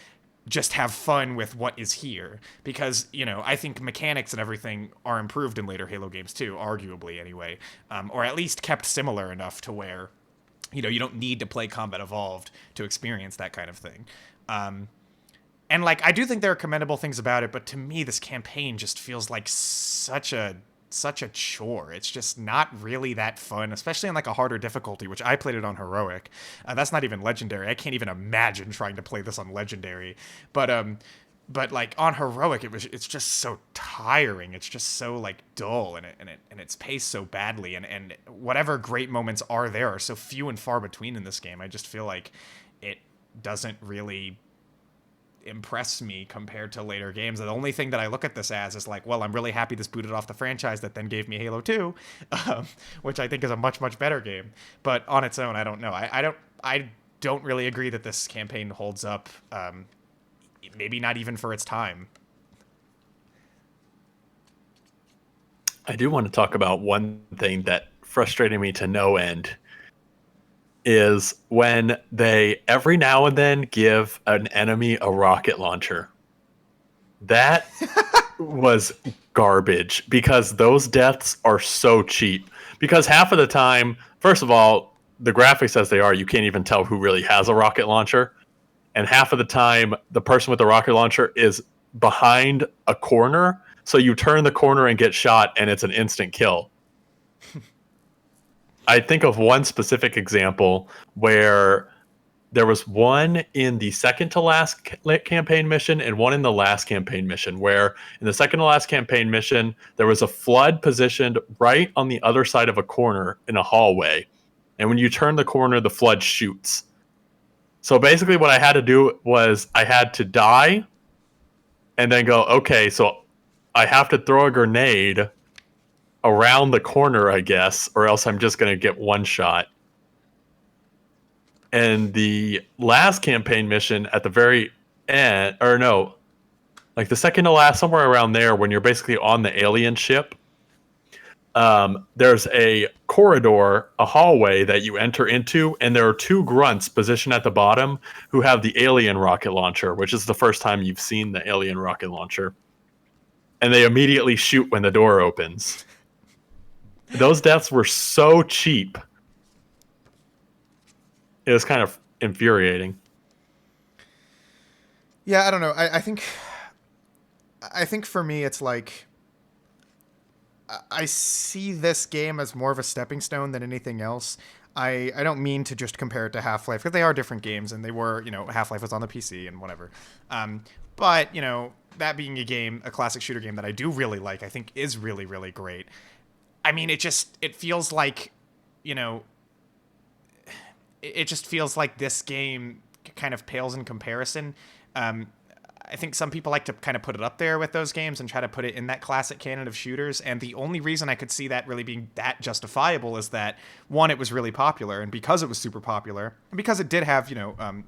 Speaker 1: just have fun with what is here, because you know I think mechanics and everything are improved in later Halo games too, arguably anyway, or at least kept similar enough to where you know you don't need to play Combat Evolved to experience that kind of thing. And like I do think there are commendable things about it, but to me this campaign just feels like such a chore. It's just not really that fun, especially on like a harder difficulty, which I played it on heroic. That's not even legendary. I can't even imagine trying to play this on legendary. But like on heroic, it's just so tiring. It's just so like dull, and it's paced so badly, and whatever great moments are there are so few and far between in this game. I just feel like it doesn't really impress me compared to later games. The only thing that I look at this as is like, well, I'm really happy this booted off the franchise that then gave me Halo 2, which I think is a much better game. But on its own, I don't know. I don't really agree that this campaign holds up. Maybe not even for its time.
Speaker 2: I do want to talk about one thing that frustrated me to no end is when they every now and then give an enemy a rocket launcher. That was garbage because those deaths are so cheap. Because half of the time, first of all, the graphics as they are, you can't even tell who really has a rocket launcher. And half of the time, the person with the rocket launcher is behind a corner. So you turn the corner and get shot, and it's an instant kill. I think of one specific example where there was one in the second to last campaign mission and one in the last campaign mission, where in the second to last campaign mission, there was a flood positioned right on the other side of a corner in a hallway. And when you turn the corner, the flood shoots. So basically what I had to do was I had to die and then go, okay, so I have to throw a grenade around the corner, I guess, or else I'm just going to get one shot. And the last campaign mission at the very end, or no, like the second to last, somewhere around there, when you're basically on the alien ship, there's a corridor, a hallway that you enter into, and there are two grunts positioned at the bottom who have the alien rocket launcher, which is the first time you've seen the alien rocket launcher. And they immediately shoot when the door opens. Those deaths were so cheap. It was kind of infuriating.
Speaker 1: Yeah, I don't know. I think for me it's like I see this game as more of a stepping stone than anything else. I don't mean to just compare it to Half-Life, because they are different games, and they were, you know, Half-Life was on the PC and whatever. But, you know, that being a classic shooter game that I do really like, I think is really, really great. I mean, it feels like, you know, it just feels like this game kind of pales in comparison. I think some people like to kind of put it up there with those games and try to put it in that classic canon of shooters. And the only reason I could see that really being that justifiable is that, one, it was really popular, and because it was super popular, and because it did have,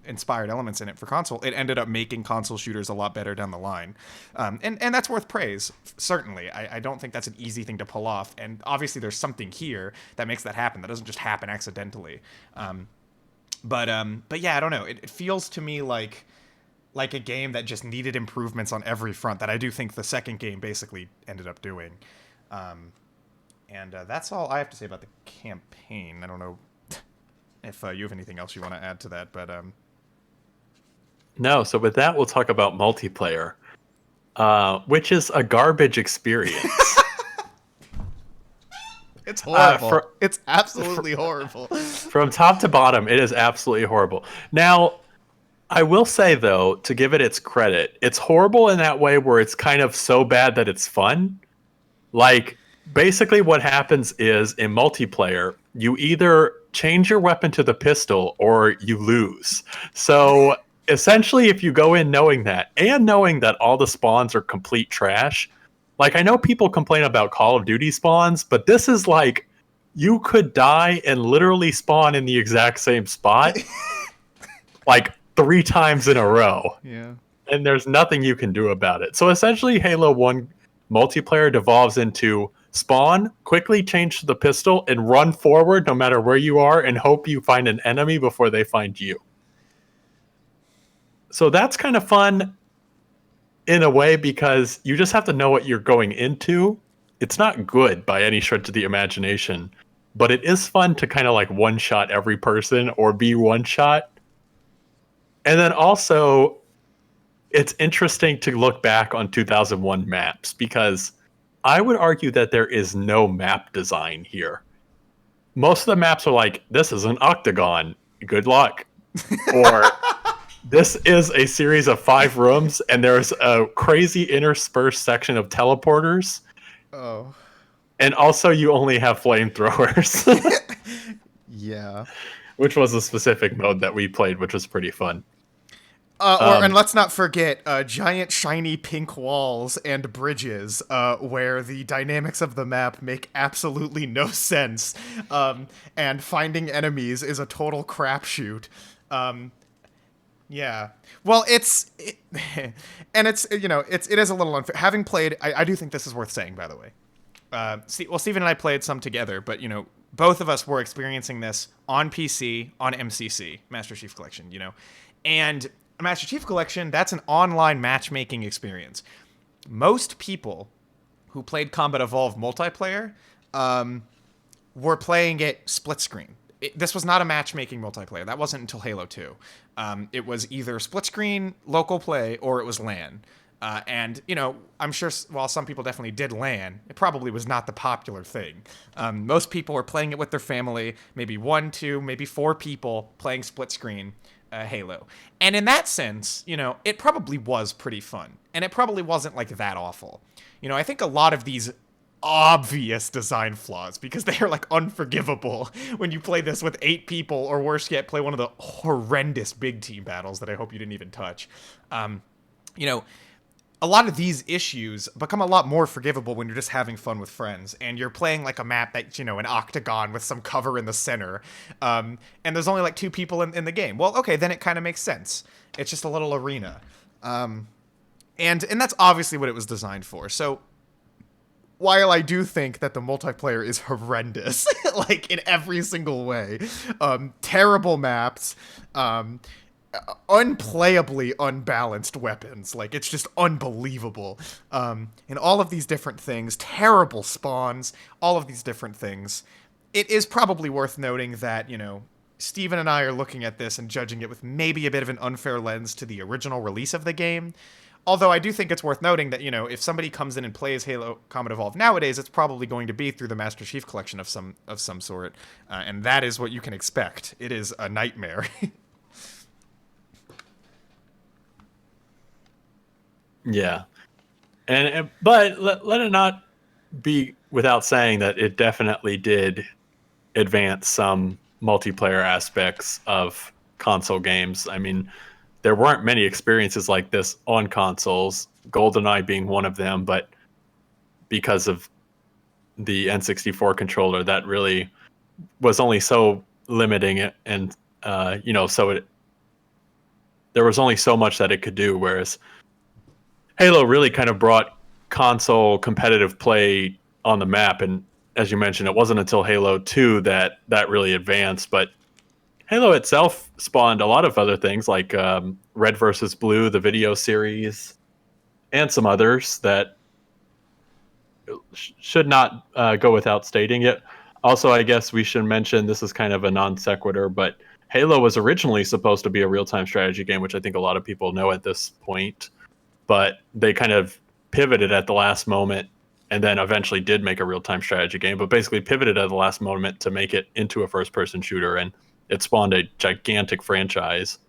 Speaker 1: inspired elements in it for console, it ended up making console shooters a lot better down the line. And that's worth praise, certainly. I don't think that's an easy thing to pull off. And obviously there's something here that makes that happen. That doesn't just happen accidentally. But yeah, I don't know. It feels to me like a game that just needed improvements on every front that I do think the second game basically ended up doing. And that's all I have to say about the campaign. I don't know if you have anything else you want to add to that, but...
Speaker 2: No, so with that, we'll talk about multiplayer, which is a garbage experience.
Speaker 1: It's horrible. It's absolutely horrible.
Speaker 2: From top to bottom, it is absolutely horrible. Now, I will say, though, to give it its credit, it's horrible in that way where it's kind of so bad that it's fun. Like, basically what happens is, in multiplayer, you either change your weapon to the pistol or you lose. So, essentially, if you go in knowing that, and knowing that all the spawns are complete trash, like, I know people complain about Call of Duty spawns, but this is like, you could die and literally spawn in the exact same spot. Like, 3 times in a row.
Speaker 1: Yeah.
Speaker 2: And there's nothing you can do about it. So essentially, Halo 1 multiplayer devolves into spawn, quickly change to the pistol, and run forward no matter where you are and hope you find an enemy before they find you. So that's kind of fun in a way because you just have to know what you're going into. It's not good by any stretch of the imagination, but it is fun to kind of like one-shot every person or be one-shot. And then also, it's interesting to look back on 2001 maps because I would argue that there is no map design here. Most of the maps are like, this is an octagon, good luck. Or this is a series of 5 rooms and there's a crazy interspersed section of teleporters.
Speaker 1: Oh.
Speaker 2: And also you only have flamethrowers.
Speaker 1: Yeah.
Speaker 2: Which was a specific mode that we played, which was pretty fun.
Speaker 1: And let's not forget giant shiny pink walls and bridges where the dynamics of the map make absolutely no sense. And finding enemies is a total crapshoot. Yeah. Well, it is a little unfair. Having played, I do think this is worth saying, by the way. Steven and I played some together, but, both of us were experiencing this on PC, on MCC, Master Chief Collection, and Master Chief Collection, that's an online matchmaking experience. Most people who played Combat Evolved multiplayer were playing it split screen. This was not a matchmaking multiplayer. That wasn't until Halo 2. It was either split screen, local play, or it was LAN. And, I'm sure while some people definitely did LAN, it probably was not the popular thing. Most people were playing it with their family, maybe 1, 2, maybe 4 people playing split screen Halo. And in that sense, it probably was pretty fun. And it probably wasn't like that awful. I think a lot of these obvious design flaws, because they are like unforgivable when you play this with 8 people, or worse yet, play one of the horrendous big team battles that I hope you didn't even touch. A lot of these issues become a lot more forgivable when you're just having fun with friends and you're playing like a map that's, an octagon with some cover in the center. And there's only like 2 people in the game. Well, okay, then it kind of makes sense. It's just a little arena. And that's obviously what it was designed for. So while I do think that the multiplayer is horrendous, like in every single way, terrible maps, unplayably unbalanced weapons, like it's just unbelievable, and all of these different things, terrible spawns, all of these different things, it is probably worth noting that, Steven and I are looking at this and judging it with maybe a bit of an unfair lens to the original release of the game. Although I do think it's worth noting that, if somebody comes in and plays Halo Combat Evolved nowadays, it's probably going to be through the Master Chief Collection of some sort, and that is what you can expect. It is a nightmare.
Speaker 2: Yeah. But let it not be without saying that it definitely did advance some multiplayer aspects of console games. I mean, there weren't many experiences like this on consoles, GoldenEye being one of them, but because of the N64 controller, that really was only so limiting it, and there was only so much that it could do, whereas Halo really kind of brought console competitive play on the map. And as you mentioned, it wasn't until Halo 2 that really advanced, but Halo itself spawned a lot of other things like Red versus Blue, the video series, and some others that should not go without stating it. Also, I guess we should mention, this is kind of a non sequitur, but Halo was originally supposed to be a real-time strategy game, which I think a lot of people know at this point, but they kind of pivoted at the last moment and then eventually did make a real-time strategy game, but basically pivoted at the last moment to make it into a first-person shooter, and it spawned a gigantic franchise.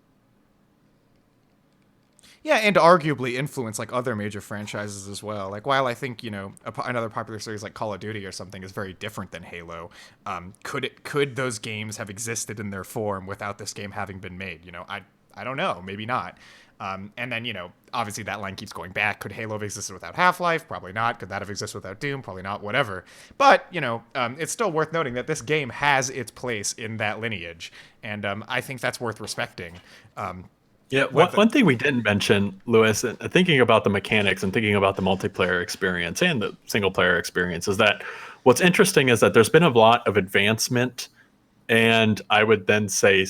Speaker 1: Yeah, and arguably influence like other major franchises as well. Like while I think another popular series like Call of Duty or something is very different than Halo, could those games have existed in their form without this game having been made? I don't know, maybe not. And then obviously that line keeps going back. Could Halo have existed without Half-Life? Probably not. Could that have existed without Doom? Probably not. Whatever. But it's still worth noting that this game has its place in that lineage, and I think that's worth respecting.
Speaker 2: Yeah, one thing we didn't mention, Lewis, thinking about the mechanics and thinking about the multiplayer experience and the single player experience, is that what's interesting is that there's been a lot of advancement, and I would then say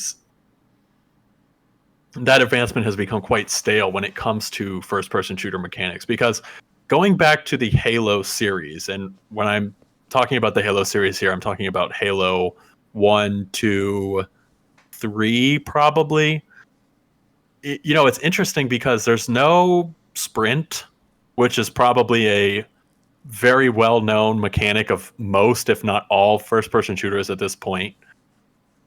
Speaker 2: that advancement has become quite stale when it comes to first person shooter mechanics. Because going back to the Halo series, and when I'm talking about the Halo series here, I'm talking about Halo 1, 2, 3, probably. It's interesting because there's no sprint, which is probably a very well-known mechanic of most, if not all, first-person shooters at this point.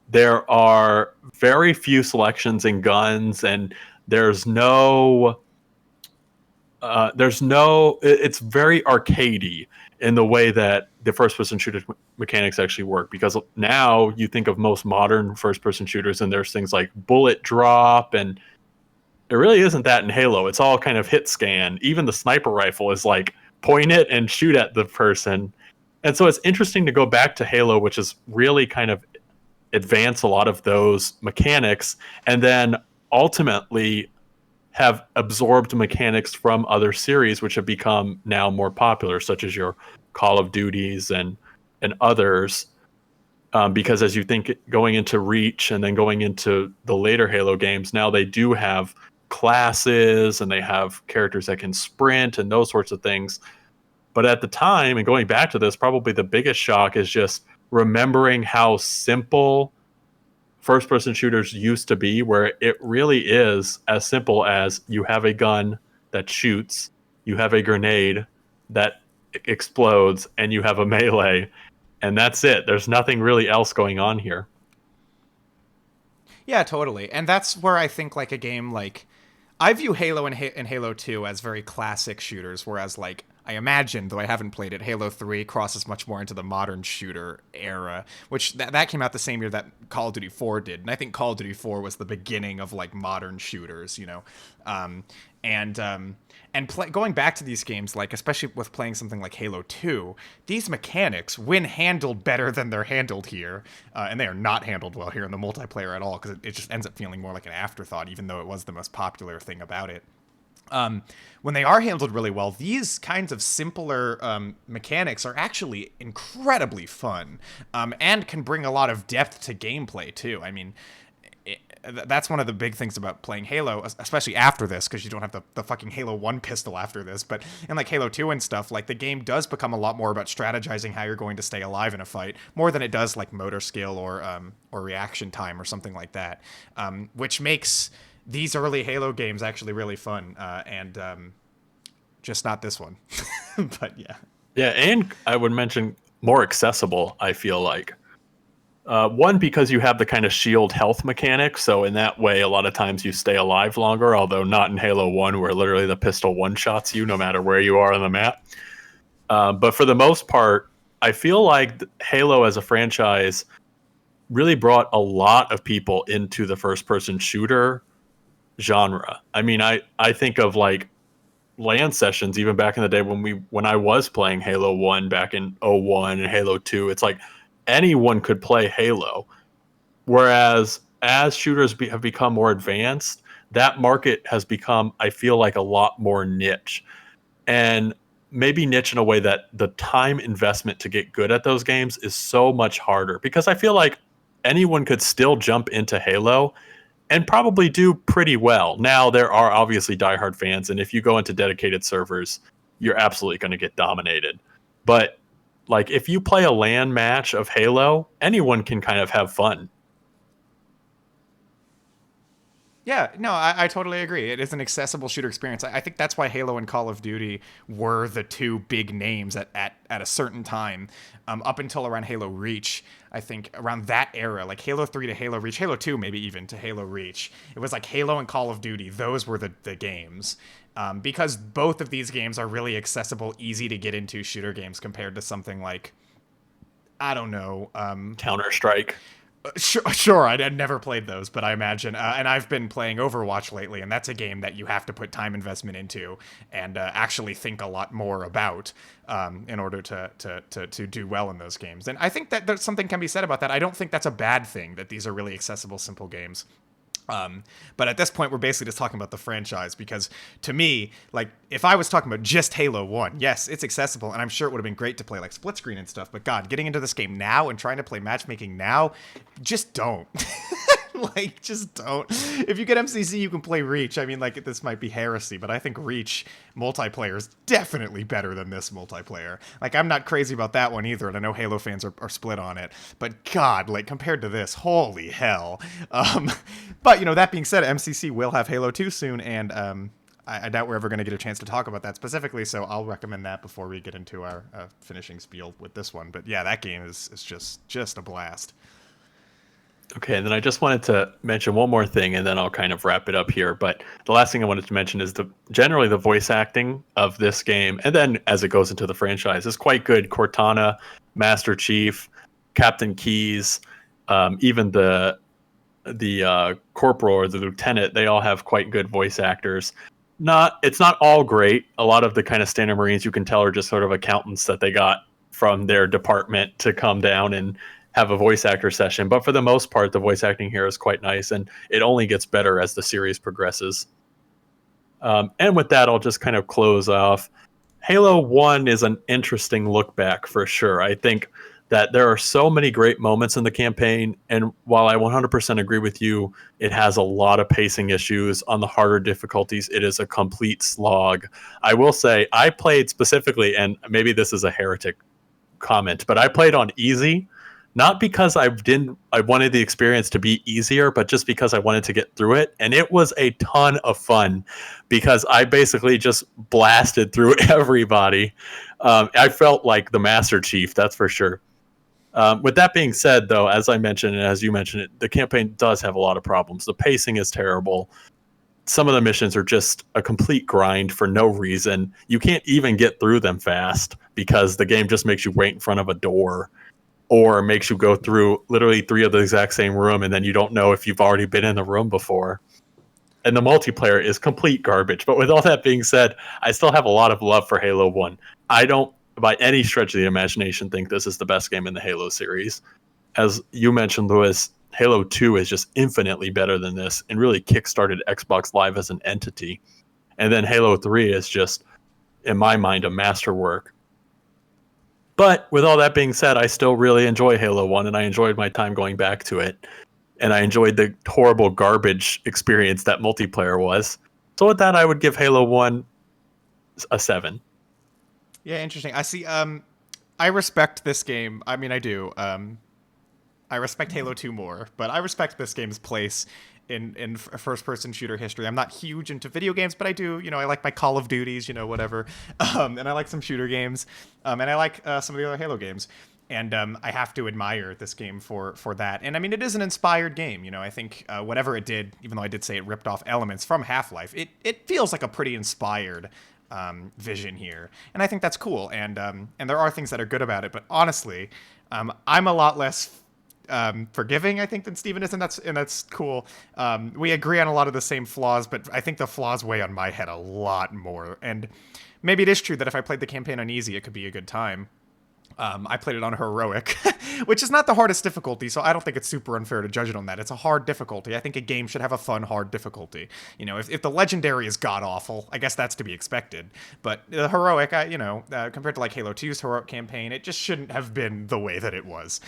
Speaker 2: There are very few selections in guns, and it's very arcadey in the way that the first-person shooter mechanics actually work. Because now you think of most modern first-person shooters, and there's things like bullet drop, and it really isn't that in Halo. It's all kind of hit scan. Even the sniper rifle is like point it and shoot at the person. And so it's interesting to go back to Halo, which is really kind of advance a lot of those mechanics, and then ultimately have absorbed mechanics from other series which have become now more popular, such as your Call of Duties and others. Because as you think going into Reach and then going into the later Halo games, now they do have classes and they have characters that can sprint and those sorts of things. But at the time, and going back to this, probably the biggest shock is just remembering how simple first-person shooters used to be, where it really is as simple as you have a gun that shoots, you have a grenade that explodes, and you have a melee, and that's it. There's nothing really else going on here.
Speaker 1: Yeah, totally. And that's where I think like a game like I view Halo and Halo 2 as very classic shooters, whereas like I imagine, though I haven't played it, Halo 3 crosses much more into the modern shooter era, which that came out the same year that Call of Duty 4 did. And I think Call of Duty 4 was the beginning of like modern shooters, going back to these games, like especially with playing something like Halo 2, these mechanics, when handled better than they're handled here, and they are not handled well here in the multiplayer at all, because it just ends up feeling more like an afterthought, even though it was the most popular thing about it. When they are handled really well, these kinds of simpler mechanics are actually incredibly fun, and can bring a lot of depth to gameplay too. I mean, that's one of the big things about playing Halo, especially after this, because you don't have the fucking Halo 1 pistol after this. But in like Halo 2 and stuff, like the game does become a lot more about strategizing how you're going to stay alive in a fight, more than it does like motor skill or reaction time or something like that, which makes these early Halo games actually really fun, and just not this one. But yeah.
Speaker 2: Yeah, and I would mention more accessible, I feel like. One, because you have the kind of shield health mechanic, so in that way, a lot of times you stay alive longer, although not in Halo 1, where literally the pistol one-shots you no matter where you are on the map. But for the most part, I feel like Halo as a franchise really brought a lot of people into the first-person shooter genre. I mean, I think of like LAN sessions even back in the day when I was playing Halo 1 back in '01 and Halo 2. It's like anyone could play Halo. Whereas as shooters have become more advanced, that market has become, I feel like, a lot more niche. And maybe niche in a way that the time investment to get good at those games is so much harder, because I feel like anyone could still jump into Halo and probably do pretty well. Now, there are obviously diehard fans, and if you go into dedicated servers, you're absolutely going to get dominated. But like if you play a LAN match of Halo, anyone can kind of have fun.
Speaker 1: Yeah, no, I totally agree. It is an accessible shooter experience. I think that's why Halo and Call of Duty were the two big names at a certain time, up until around Halo Reach. I think around that era, like Halo 3 to Halo Reach, Halo 2 maybe even to Halo Reach, it was like Halo and Call of Duty. Those were the games. Because both of these games are really accessible, easy to get into shooter games compared to something like, I don't know,
Speaker 2: Counter Strike.
Speaker 1: Sure, I'd never played those, but I imagine, and I've been playing Overwatch lately, and that's a game that you have to put time investment into and actually think a lot more about in order to do well in those games. And I think that there's something can be said about that. I don't think that's a bad thing that these are really accessible, simple games. But at this point, we're basically just talking about the franchise, because to me, like, if I was talking about just Halo 1, yes, it's accessible, and I'm sure it would have been great to play like split screen and stuff, but God, getting into this game now and trying to play matchmaking now, just don't. Like, just don't. If you get MCC, you can play Reach. I mean, like, this might be heresy, but I think Reach multiplayer is definitely better than this multiplayer. Like, I'm not crazy about that one either, and I know Halo fans are split on it, but God, like, compared to this, holy hell. But, you know, that being said, MCC will have Halo 2 soon, and I doubt we're ever going to get a chance to talk about that specifically, so I'll recommend that before we get into our finishing spiel with this one. But yeah, that game is just a blast.
Speaker 2: Okay, and then I just wanted to mention one more thing, and then I'll kind of wrap it up here. But the last thing I wanted to mention is generally the voice acting of this game, and then as it goes into the franchise, is quite good. Cortana, Master Chief, Captain Keyes, even the corporal or the lieutenant, they all have quite good voice actors. It's not all great. A lot of the kind of standard Marines, you can tell, are just sort of accountants that they got from their department to come down and have a voice actor session. But for the most part, the voice acting here is quite nice, and it only gets better as the series progresses. And with that, I'll just kind of close off. Halo 1 is an interesting look back for sure. I think that there are so many great moments in the campaign, and while I 100% agree with you, it has a lot of pacing issues. On the harder difficulties, it is a complete slog. I will say, I played specifically, and maybe this is a heretic comment, but I played on easy, not because I wanted the experience to be easier, but just because I wanted to get through it. And it was a ton of fun because I basically just blasted through everybody. I felt like the Master Chief, that's for sure. With that being said, though, as I mentioned, and as you mentioned, the campaign does have a lot of problems. The pacing is terrible. Some of the missions are just a complete grind for no reason. You can't even get through them fast because the game just makes you wait in front of a door, or makes you go through literally 3 of the exact same room, and then you don't know if you've already been in the room before. And the multiplayer is complete garbage. But with all that being said, I still have a lot of love for Halo 1. I don't, by any stretch of the imagination, think this is the best game in the Halo series. As you mentioned, Lewis, Halo 2 is just infinitely better than this and really kickstarted Xbox Live as an entity. And then Halo 3 is just, in my mind, a masterwork. But with all that being said, I still really enjoy Halo 1, and I enjoyed my time going back to it. And I enjoyed the horrible garbage experience that multiplayer was. So with that, I would give Halo 1 a 7.
Speaker 1: Yeah, interesting. I see. I respect this game. I mean, I do. I respect Halo 2 more, but I respect this game's place in first-person shooter history. I'm not huge into video games, but I do. You know, I like my Call of Duties, you know, whatever. And I like some shooter games. And I like some of the other Halo games. And I have to admire this game for that. And I mean, it is an inspired game. You know, I think whatever it did, even though I did say it ripped off elements from Half-Life, it feels like a pretty inspired vision here. And I think that's cool. And there are things that are good about it. But honestly, I'm a lot less forgiving, I think, than Steven is, and that's cool. We agree on a lot of the same flaws, but I think the flaws weigh on my head a lot more. And maybe it is true that if I played the campaign on easy, it could be a good time. I played it on heroic, which is not the hardest difficulty, so I don't think it's super unfair to judge it on that. It's a hard difficulty. I think a game should have a fun, hard difficulty. You know, if the legendary is god awful, I guess that's to be expected. But the heroic, compared to like Halo 2's heroic campaign, it just shouldn't have been the way that it was.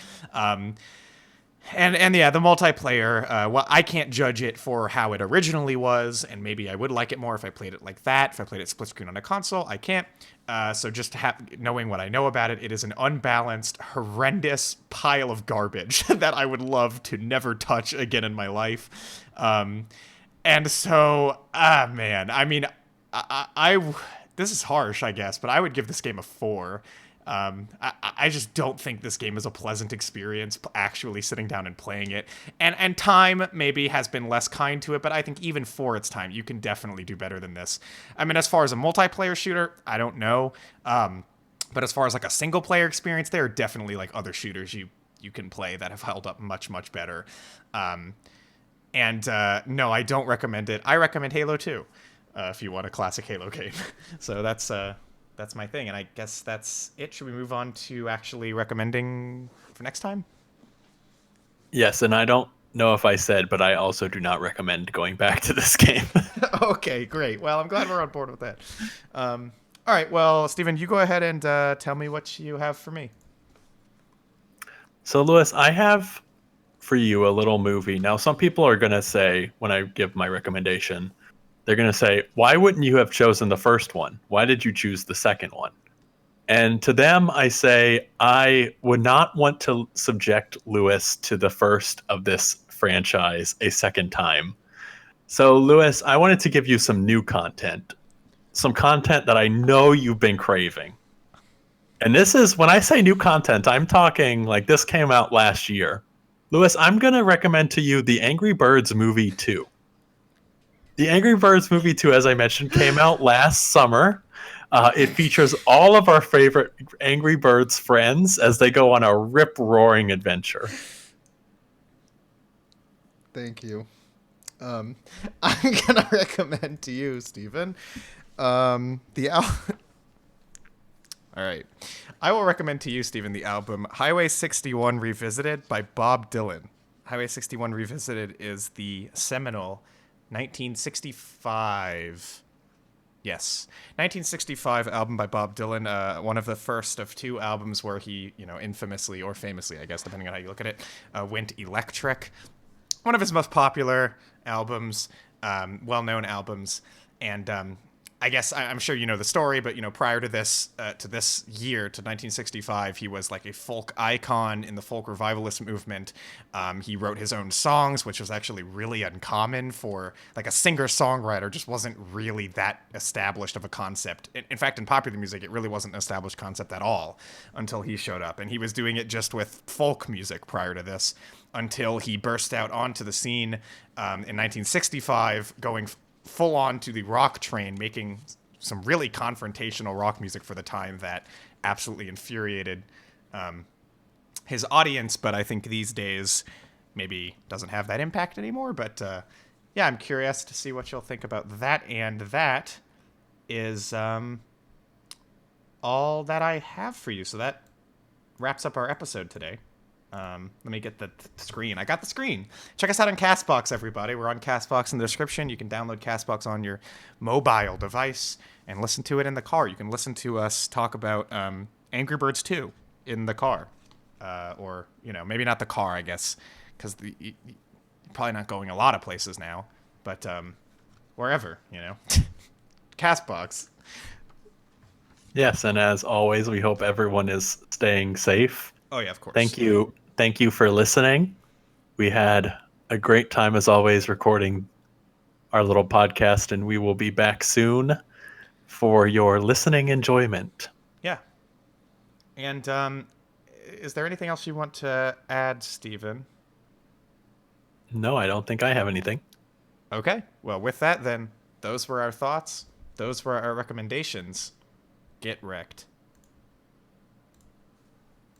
Speaker 1: And yeah, the multiplayer, well, I can't judge it for how it originally was, and maybe I would like it more if I played it like that. If I played it split screen on a console, I can't. So just knowing what I know about it, it is an unbalanced, horrendous pile of garbage that I would love to never touch again in my life. And so, man, I mean, I this is harsh, I guess, but I would give this game a 4. I just don't think this game is a pleasant experience actually sitting down and playing it. And time maybe has been less kind to it, but I think even for its time, you can definitely do better than this. I mean, as far as a multiplayer shooter, I don't know. But as far as like a single player experience, there are definitely like other shooters you can play that have held up much, much better. No, I don't recommend it. I recommend Halo 2 if you want a classic Halo game. So that's my thing, and I guess that's it. Should we move on to actually recommending for next time?
Speaker 2: Yes, and I don't know if I said, but I also do not recommend going back to this game.
Speaker 1: Okay, great. Well, I'm glad we're on board with that. All right, well, Steven, you go ahead and tell me what you have for me.
Speaker 2: So, Lewis, I have for you a little movie. Now, some people are going to say, when I give my recommendation, they're going to say, why wouldn't you have chosen the first one? Why did you choose the second one? And to them, I say, I would not want to subject Lewis to the first of this franchise a second time. So, Lewis, I wanted to give you some new content, some content that I know you've been craving. And this is, when I say new content, I'm talking like this came out last year. Lewis, I'm going to recommend to you the Angry Birds movie 2. The Angry Birds movie 2, as I mentioned, came out last summer. It features all of our favorite Angry Birds friends as they go on a rip-roaring adventure.
Speaker 1: Thank you. I'm gonna recommend to you, Steven, All right. I will recommend to you, Steven, the album Highway 61 Revisited by Bob Dylan. Highway 61 Revisited is the seminal 1965. Yes. 1965 album by Bob Dylan, one of the first of 2 albums where he, infamously or famously, I guess, depending on how you look at it, went electric. One of his most popular albums, well-known albums, and I guess I'm sure you know the story, but prior to this year, to 1965, he was like a folk icon in the folk revivalist movement. He wrote his own songs, which was actually really uncommon for like a singer-songwriter. Just wasn't really that established of a concept. In fact, in popular music, it really wasn't an established concept at all until he showed up, and he was doing it just with folk music prior to this, until he burst out onto the scene in 1965, going full on to the rock train, making some really confrontational rock music for the time that absolutely infuriated his audience. But I think these days maybe doesn't have that impact anymore. But yeah, I'm curious to see what you'll think about that. And that is all that I have for you. So that wraps up our episode today. Let me get the screen. I got the screen. Check us out on CastBox, everybody. We're on CastBox in the description. You can download CastBox on your mobile device and listen to it in the car. You can listen to us talk about Angry Birds 2 in the car. Or, maybe not the car, I guess, because you're probably not going a lot of places now. But wherever, CastBox.
Speaker 2: Yes, and as always, we hope everyone is staying safe.
Speaker 1: Oh, yeah, of course.
Speaker 2: Thank you for listening. We had a great time, as always, recording our little podcast, and we will be back soon for your listening enjoyment.
Speaker 1: Yeah. And is there anything else you want to add, Steven?
Speaker 2: No, I don't think I have anything.
Speaker 1: Okay. Well, with that, then, those were our thoughts. Those were our recommendations. Get wrecked.